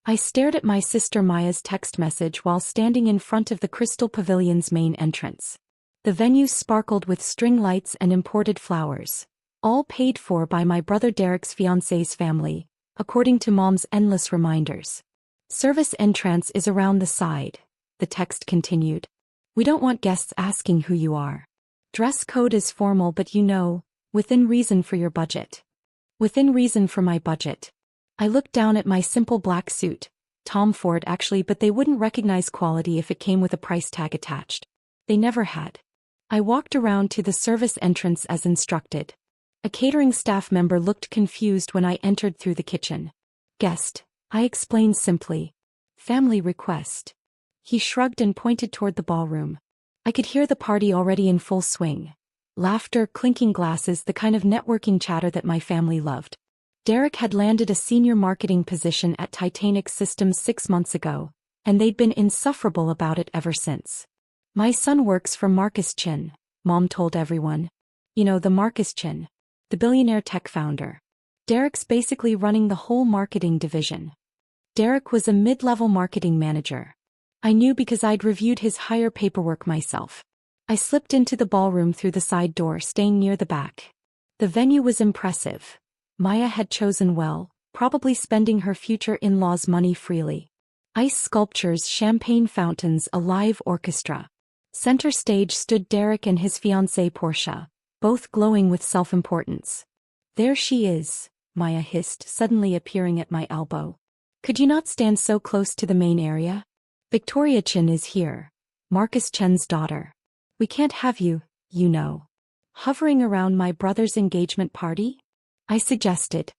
I stared at my sister Maya's text message while standing in front of the Crystal Pavilion's main entrance. The venue sparkled with string lights and imported flowers, all paid for by my brother Derek's fiancée's family, according to Mom's endless reminders. Service entrance is around the side, the text continued. We don't want guests asking who you are. Dress code is formal but within reason for your budget. Within reason for my budget. I looked down at my simple black suit, Tom Ford actually, but they wouldn't recognize quality if it came with a price tag attached. They never had. I walked around to the service entrance as instructed. A catering staff member looked confused when I entered through the kitchen. Guest, I explained simply. Family request. He shrugged and pointed toward the ballroom. I could hear the party already in full swing. Laughter, clinking glasses, the kind of networking chatter that my family loved. Derek had landed a senior marketing position at Titanic Systems 6 months ago, and they'd been insufferable about it ever since. My son works for Marcus Chin, Mom told everyone. The Marcus Chin. The billionaire tech founder. Derek's basically running the whole marketing division. Derek was a mid-level marketing manager. I knew because I'd reviewed his hire paperwork myself. I slipped into the ballroom through the side door, staying near the back. The venue was impressive. Maya had chosen well, probably spending her future in-laws' money freely. Ice sculptures, champagne fountains, a live orchestra. Center stage stood Derek and his fiancée Portia, both glowing with self-importance. There she is, Maya hissed, suddenly appearing at my elbow. Could you not stand so close to the main area? Victoria Chin is here, Marcus Chen's daughter. We can't have you, hovering around my brother's engagement party? I suggested.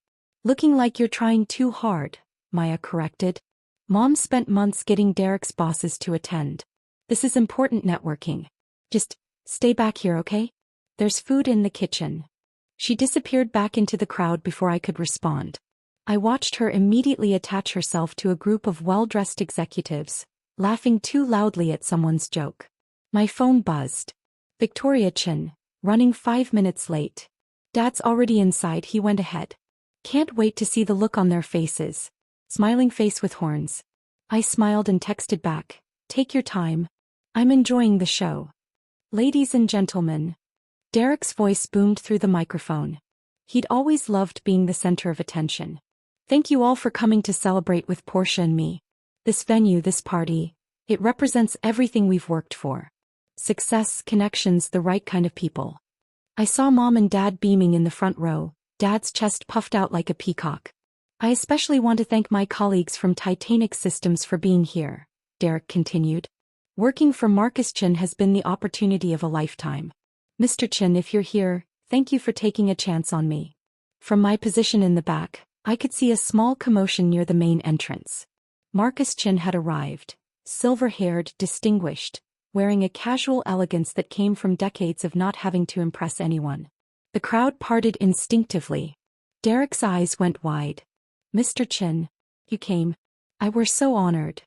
Looking like you're trying too hard, Maya corrected. Mom spent months getting Derek's bosses to attend. This is important networking. Just stay back here, okay? There's food in the kitchen. She disappeared back into the crowd before I could respond. I watched her immediately attach herself to a group of well-dressed executives, laughing too loudly at someone's joke. My phone buzzed. Victoria Chin, running 5 minutes late. Dad's already inside, he went ahead. Can't wait to see the look on their faces. Smiling face with horns. I smiled and texted back. Take your time. I'm enjoying the show. Ladies and gentlemen. Derek's voice boomed through the microphone. He'd always loved being the center of attention. Thank you all for coming to celebrate with Portia and me. This venue, this party, it represents everything we've worked for. Success, connections, the right kind of people. I saw Mom and Dad beaming in the front row, Dad's chest puffed out like a peacock. I especially want to thank my colleagues from Titanic Systems for being here, Derek continued. Working for Marcus Chin has been the opportunity of a lifetime. Mr. Chin, if you're here, thank you for taking a chance on me. From my position in the back, I could see a small commotion near the main entrance. Marcus Chin had arrived, silver-haired, distinguished, wearing a casual elegance that came from decades of not having to impress anyone. The crowd parted instinctively. Derek's eyes went wide. Mr. Chin, you came. We're so honored.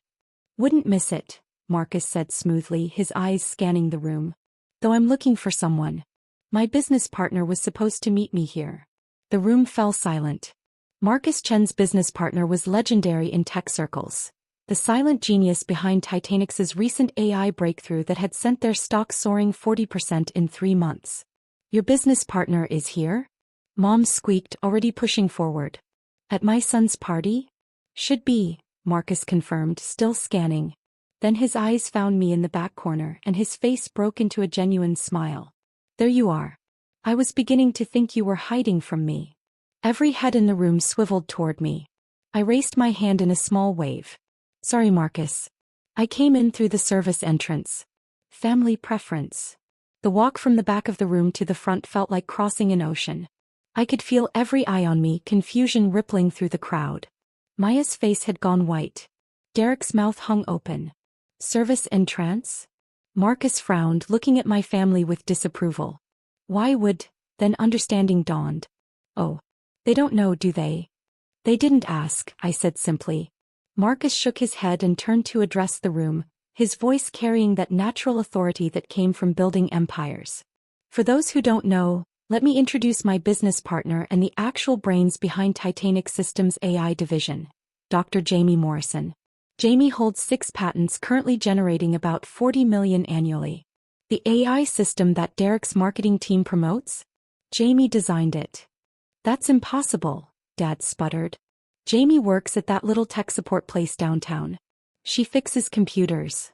Wouldn't miss it, Marcus said smoothly, his eyes scanning the room. Though I'm looking for someone. My business partner was supposed to meet me here. The room fell silent. Marcus Chen's business partner was legendary in tech circles. The silent genius behind Titanic's recent AI breakthrough that had sent their stock soaring 40% in 3 months. Your business partner is here? Mom squeaked, already pushing forward. At my son's party? Should be, Marcus confirmed, still scanning. Then his eyes found me in the back corner and his face broke into a genuine smile. There you are. I was beginning to think you were hiding from me. Every head in the room swiveled toward me. I raised my hand in a small wave. Sorry, Marcus. I came in through the service entrance. Family preference. The walk from the back of the room to the front felt like crossing an ocean. I could feel every eye on me, confusion rippling through the crowd. Maya's face had gone white. Derek's mouth hung open. Service entrance? Marcus frowned, looking at my family with disapproval. Why would, then understanding dawned. Oh. They don't know, do they? They didn't ask, I said simply. Marcus shook his head and turned to address the room, his voice carrying that natural authority that came from building empires. For those who don't know, let me introduce my business partner and the actual brains behind Titanic Systems' AI division. Dr. Jamie Morrison. Jamie holds 6 patents currently generating about $40 million annually. The AI system that Derek's marketing team promotes? Jamie designed it. That's impossible, Dad sputtered. Jamie works at that little tech support place downtown. She fixes computers.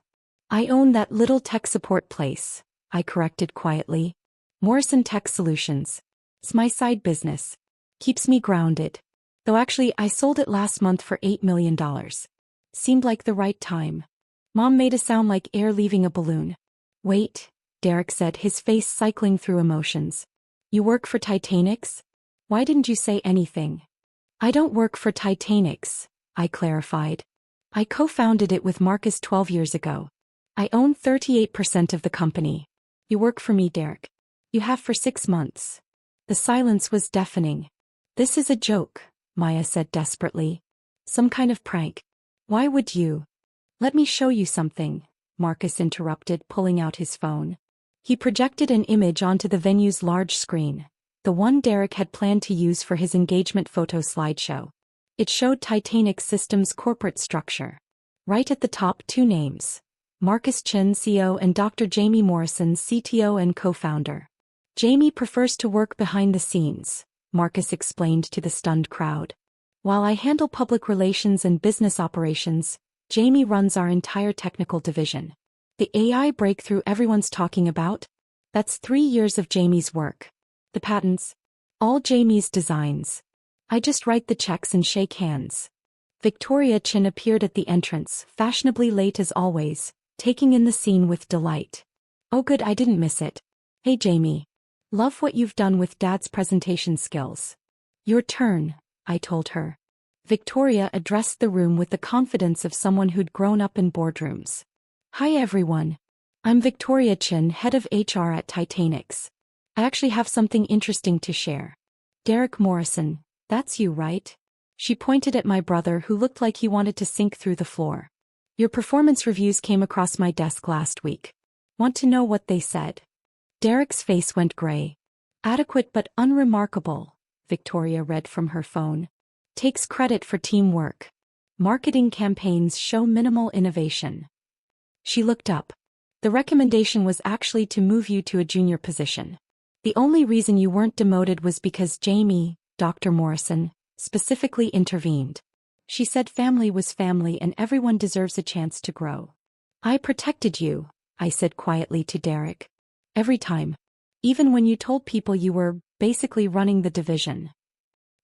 I own that little tech support place, I corrected quietly. Morrison Tech Solutions. It's my side business. Keeps me grounded. Though actually I sold it last month for $8 million. Seemed like the right time. Mom made a sound like air leaving a balloon. Wait, Derek said, his face cycling through emotions. You work for Titanics? Why didn't you say anything? I don't work for Titanics, I clarified. I co-founded it with Marcus 12 years ago. I own 38% of the company. You work for me, Derek. You have for 6 months. The silence was deafening. This is a joke, Maya said desperately. Some kind of prank. Why would you? Let me show you something, Marcus interrupted, pulling out his phone. He projected an image onto the venue's large screen, the one Derek had planned to use for his engagement photo slideshow. It showed Titanic Systems' corporate structure. Right at the top, 2 names. Marcus Chen, CEO, and Dr. Jamie Morrison, CTO and co-founder. Jamie prefers to work behind the scenes, Marcus explained to the stunned crowd. While I handle public relations and business operations, Jamie runs our entire technical division. The AI breakthrough everyone's talking about? That's 3 years of Jamie's work. The patents? All Jamie's designs. I just write the checks and shake hands. Victoria Chin appeared at the entrance, fashionably late as always, taking in the scene with delight. Oh good, I didn't miss it. Hey Jamie. Love what you've done with Dad's presentation skills. Your turn, I told her. Victoria addressed the room with the confidence of someone who'd grown up in boardrooms. Hi everyone. I'm Victoria Chin, head of HR at Titanics. I actually have something interesting to share. Derek Morrison, that's you, right? She pointed at my brother, who looked like he wanted to sink through the floor. Your performance reviews came across my desk last week. Want to know what they said? Derek's face went gray. Adequate but unremarkable, Victoria read from her phone. Takes credit for teamwork. Marketing campaigns show minimal innovation. She looked up. The recommendation was actually to move you to a junior position. The only reason you weren't demoted was because Jamie, Dr. Morrison, specifically intervened. She said family was family and everyone deserves a chance to grow. I protected you, I said quietly to Derek. Every time. Even when you told people you were basically running the division.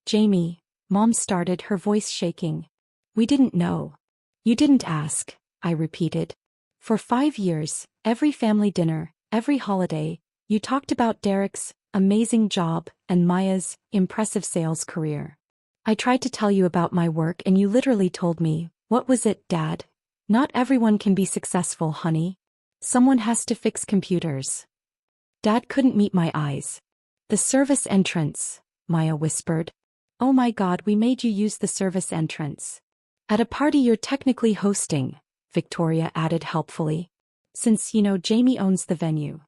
Jamie, Mom started, her voice shaking. We didn't know. You didn't ask, I repeated. For 5 years, every family dinner, every holiday, you talked about Derek's amazing job and Maya's impressive sales career. I tried to tell you about my work and you literally told me, what was it, Dad? Not everyone can be successful, honey. Someone has to fix computers. Dad couldn't meet my eyes. The service entrance, Maya whispered. Oh my God, we made you use the service entrance. At a party you're technically hosting, Victoria added helpfully. Since, Jamie owns the venue.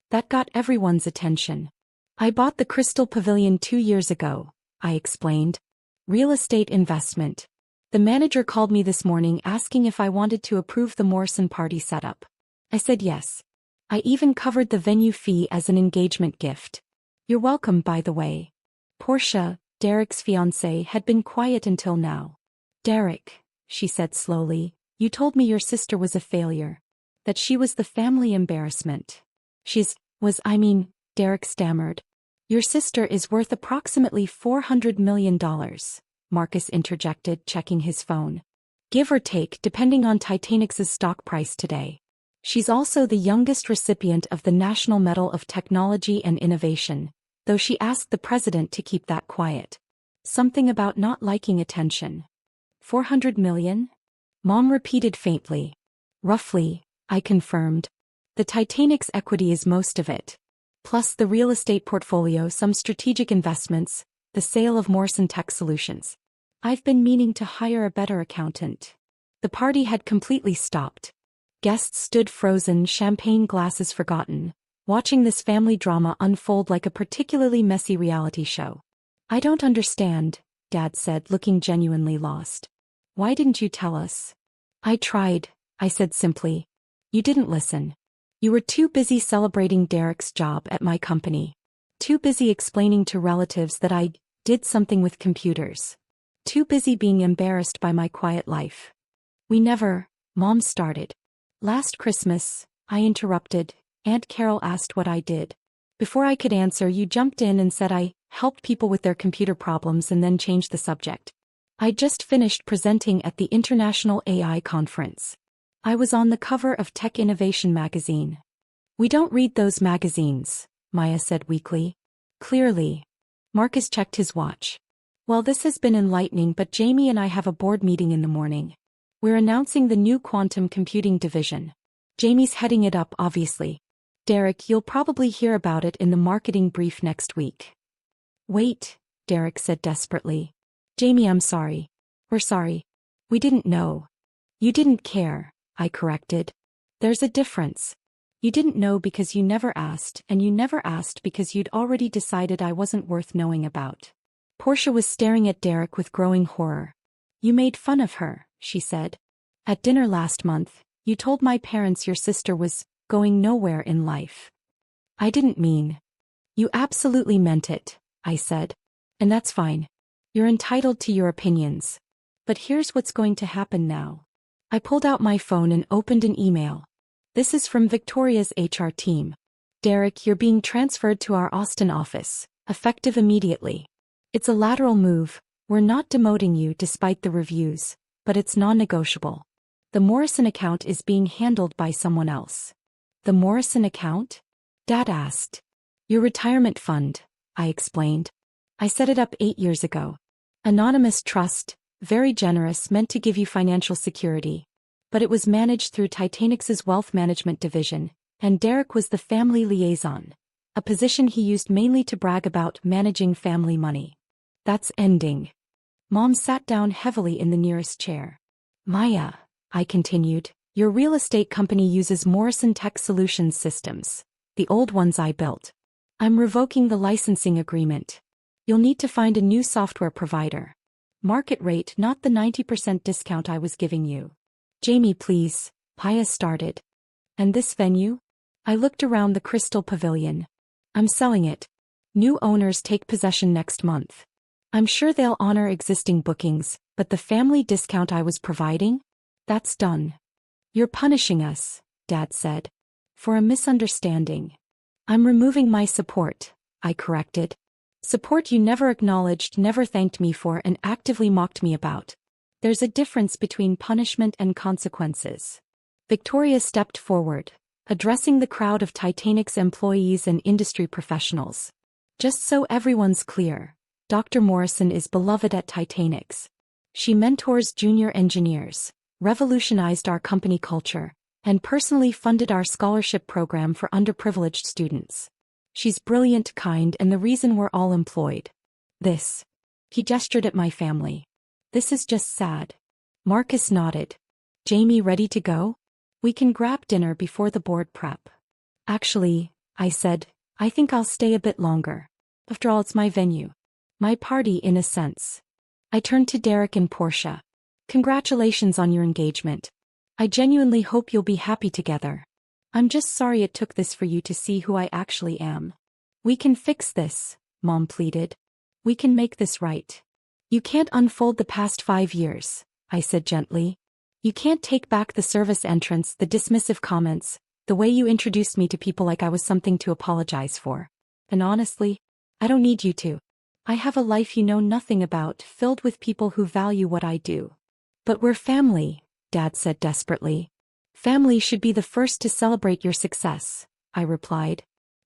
That got everyone's attention. I bought the Crystal Pavilion 2 years ago, I explained. Real estate investment. The manager called me this morning asking if I wanted to approve the Morrison party setup. I said yes. I even covered the venue fee as an engagement gift. You're welcome, by the way. Portia, Derek's fiancée, had been quiet until now. Derek, she said slowly, you told me your sister was a failure. That she was the family embarrassment. Derek stammered. Your sister is worth approximately $400 million, Marcus interjected, checking his phone. Give or take, depending on Titanic's stock price today. She's also the youngest recipient of the National Medal of Technology and Innovation, though she asked the president to keep that quiet. Something about not liking attention. 400 million? Mom repeated faintly. Roughly, I confirmed. The Titanic's equity is most of it. Plus the real estate portfolio, some strategic investments, the sale of Morrison Tech Solutions. I've been meaning to hire a better accountant. The party had completely stopped. Guests stood frozen, champagne glasses forgotten, watching this family drama unfold like a particularly messy reality show. I don't understand, Dad said, looking genuinely lost. Why didn't you tell us? I tried, I said simply. You didn't listen. You were too busy celebrating Derek's job at my company. Too busy explaining to relatives that I did something with computers. Too busy being embarrassed by my quiet life. We never, Mom started. Last Christmas, I interrupted. Aunt Carol asked what I did. Before I could answer, you jumped in and said I helped people with their computer problems and then changed the subject. I just finished presenting at the International AI Conference. I was on the cover of Tech Innovation magazine. We don't read those magazines, Maya said weakly. Clearly. Marcus checked his watch. Well, this has been enlightening, but Jamie and I have a board meeting in the morning. We're announcing the new quantum computing division. Jamie's heading it up, obviously. Derek, you'll probably hear about it in the marketing brief next week. Wait, Derek said desperately. Jamie, I'm sorry. We're sorry. We didn't know. You didn't care, I corrected. There's a difference. You didn't know because you never asked, and you never asked because you'd already decided I wasn't worth knowing about. Portia was staring at Derek with growing horror. You made fun of her, she said. At dinner last month, you told my parents your sister was going nowhere in life. I didn't mean. You absolutely meant it, I said. And that's fine. You're entitled to your opinions. But here's what's going to happen now. I pulled out my phone and opened an email. This is from Victoria's HR team. Derek, you're being transferred to our Austin office, effective immediately. It's a lateral move. We're not demoting you despite the reviews, but it's non-negotiable. The Morrison account is being handled by someone else. The Morrison account? Dad asked. Your retirement fund, I explained. I set it up 8 years ago. Anonymous trust, very generous, meant to give you financial security. But it was managed through Titanic's wealth management division, and Derek was the family liaison, a position he used mainly to brag about managing family money. That's ending. Mom sat down heavily in the nearest chair. Maya, I continued, your real estate company uses Morrison Tech Solutions systems, the old ones I built. I'm revoking the licensing agreement. You'll need to find a new software provider. Market rate, not the 90% discount I was giving you. Jamie, please, Maya started. And this venue? I looked around the Crystal Pavilion. I'm selling it. New owners take possession next month. I'm sure they'll honor existing bookings, but the family discount I was providing? That's done. You're punishing us, Dad said. For a misunderstanding. I'm removing my support, I corrected. Support you never acknowledged, never thanked me for, and actively mocked me about. There's a difference between punishment and consequences. Victoria stepped forward, addressing the crowd of Titanic's employees and industry professionals. Just so everyone's clear, Dr. Morrison is beloved at Titanic's. She mentors junior engineers, revolutionized our company culture, and personally funded our scholarship program for underprivileged students. She's brilliant, kind, and the reason we're all employed. This. He gestured at my family. This is just sad. Marcus nodded. Jamie, ready to go? We can grab dinner before the board prep. Actually, I said, I think I'll stay a bit longer. After all, it's my venue. My party, in a sense. I turned to Derek and Portia. Congratulations on your engagement. I genuinely hope you'll be happy together. I'm just sorry it took this for you to see who I actually am. We can fix this, Mom pleaded. We can make this right. You can't unfold the past 5 years, I said gently. You can't take back the service entrance, the dismissive comments, the way you introduced me to people like I was something to apologize for. And honestly, I don't need you to. I have a life you know nothing about, filled with people who value what I do. But we're family, Dad said desperately. Family should be the first to celebrate your success, I replied.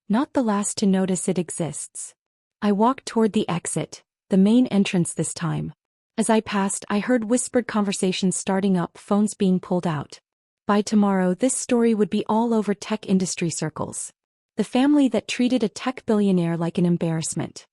Not the last to notice it exists. I walked toward the exit, the main entrance this time. As I passed, I heard whispered conversations starting up, phones being pulled out. By tomorrow, this story would be all over tech industry circles. The family that treated a tech billionaire like an embarrassment.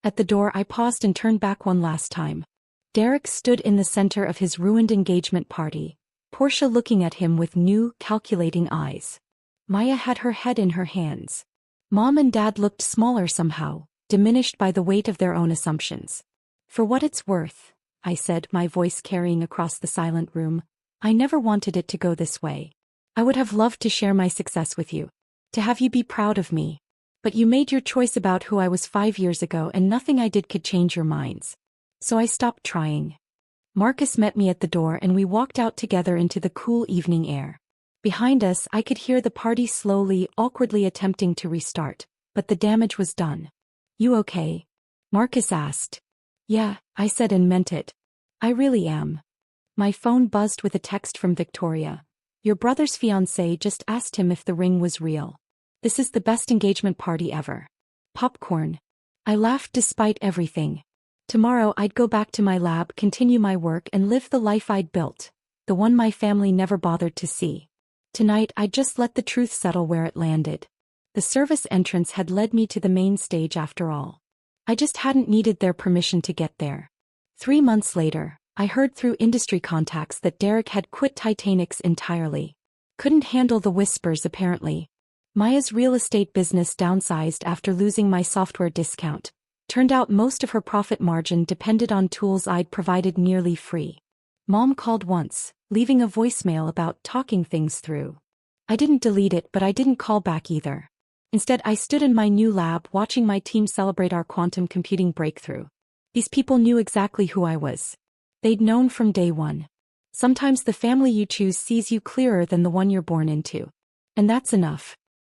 At the door, I paused and turned back one last time. Derek stood in the center of his ruined engagement party, Portia looking at him with new, calculating eyes. Maya had her head in her hands. Mom and Dad looked smaller somehow, diminished by the weight of their own assumptions. For what it's worth, I said, my voice carrying across the silent room. I never wanted it to go this way. I would have loved to share my success with you. To have you be proud of me. But you made your choice about who I was 5 years ago and nothing I did could change your minds. So I stopped trying. Marcus met me at the door and we walked out together into the cool evening air. Behind us, I could hear the party slowly, awkwardly attempting to restart, but the damage was done. You okay? Marcus asked. Yeah, I said and meant it. I really am. My phone buzzed with a text from Victoria. Your brother's fiancée just asked him if the ring was real. This is the best engagement party ever. Popcorn. I laughed despite everything. Tomorrow I'd go back to my lab, continue my work and live the life I'd built. The one my family never bothered to see. Tonight I'd just let the truth settle where it landed. The service entrance had led me to the main stage after all. I just hadn't needed their permission to get there. 3 months later, I heard through industry contacts that Derek had quit Titanics entirely. Couldn't handle the whispers apparently. Maya's real estate business downsized after losing my software discount. Turned out most of her profit margin depended on tools I'd provided nearly free. Mom called once, leaving a voicemail about talking things through. I didn't delete it, but I didn't call back either. Instead, I stood in my new lab watching my team celebrate our quantum computing breakthrough. These people knew exactly who I was. They'd known from day one. Sometimes the family you choose sees you clearer than the one you're born into. And that's enough.